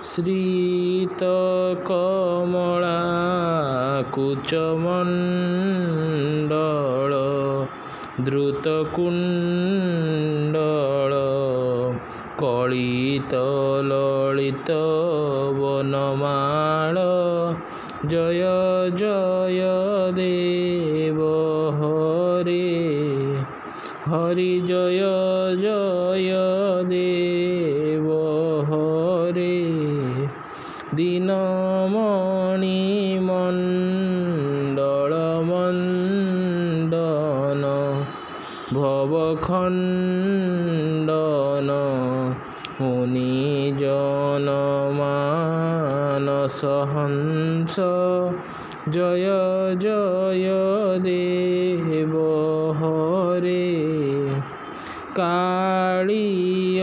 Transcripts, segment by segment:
ଶ୍ରୀତକମଳାକୁଚମଣ୍ଡଳ ଧୃତକୁଣ୍ଡଳ କଳିତଲଳିତ ବନମାଳ ଜୟ ଜୟ ଦେବ ହରି ହରି ଜୟ ଜୟ ଦେବ ହରି ଦୀନମଣି ମଣ୍ଡଳ ମଣ୍ଡନ ଭବଖଣ୍ଡନ ମୁନିଜନ ମାନସ ହଂସ ଜୟ ଜୟ ଦେବ ହରି କାଳିୟ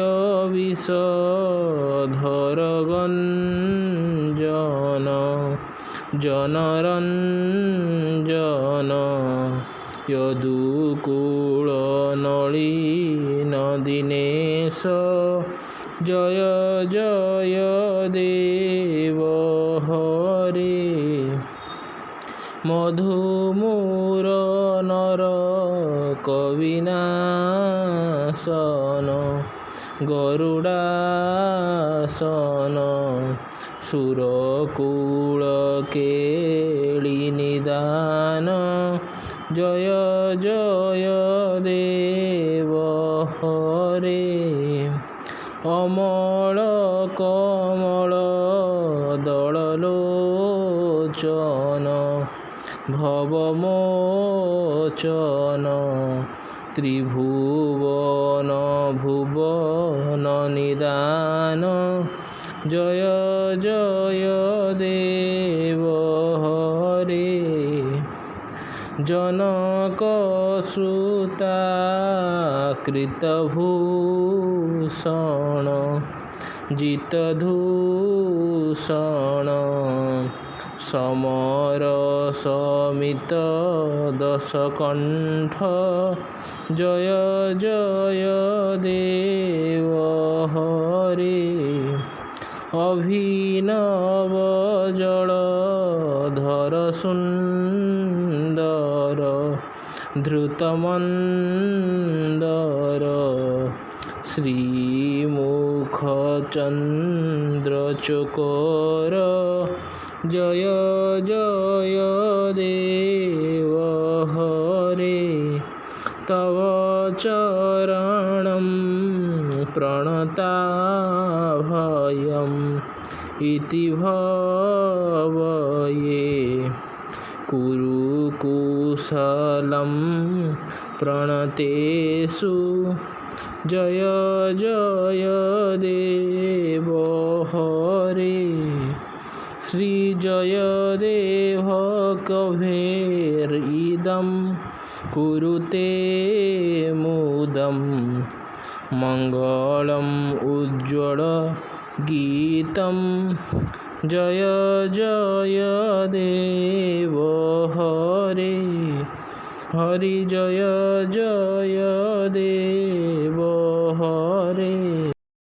ବିଷଧର ଗଞ୍ଜନ ଜନରଞ୍ଜନ ୟଦୁକୂଳ ନଳିନ ଦୀନେଶ ଜୟ ଜୟ ଦେବ ହରି ମଧୁମୂର ନରକବିନାଶନ ଗରୁଡ଼ାସନ ସୁରକୂଳ କେଳି ନିଦାନ ଜୟ ଜୟ ଦେବ ହରି ଅମଳ କମଳ ଦଳଲୋଚନ ଭବମୋଚନ ତ୍ରିଭୁବନ ଭୁବନ ନିଦାନ ଜୟ ଜୟ ଦେବ ହରି ଜନକସୃତା କୃତଭୂଷଣ ଜିତଧୂଷଣ ସମର ସମିତ ଦଶକଣ୍ଠ ଜୟ ଜୟ ଦେବ ହରି ଅଭିନବ ଜଳଧର ସୁନ୍ଦର ଧୃତମନ୍ଦର ଶ୍ରୀମୁଖ ଚନ୍ଦ୍ରଚକୋର ଜୟ ଜୟ ଦେବ ହରି ତବ ଚରଣଂ ପ୍ରଣତାଭୟଂ ଇତି ଭବୟେ କୁରୁ କୁଶଲଂ ପ୍ରଣତେଷୁ ଜୟ ଜୟ ଦେବ ହରି ଶ୍ରୀ ଜୟଦେବ କଭେର୍ ଇଦಂ କୁରୁତେ ମୁଦಂ ମଙ୍ଗଳಂ ଉଜ୍ଜ୍ୱଳ ଗୀତಂ ଜୟ ଜୟ ଦେବ ହରି ହରି ଜୟ ଜୟ ଦେବ ହରି।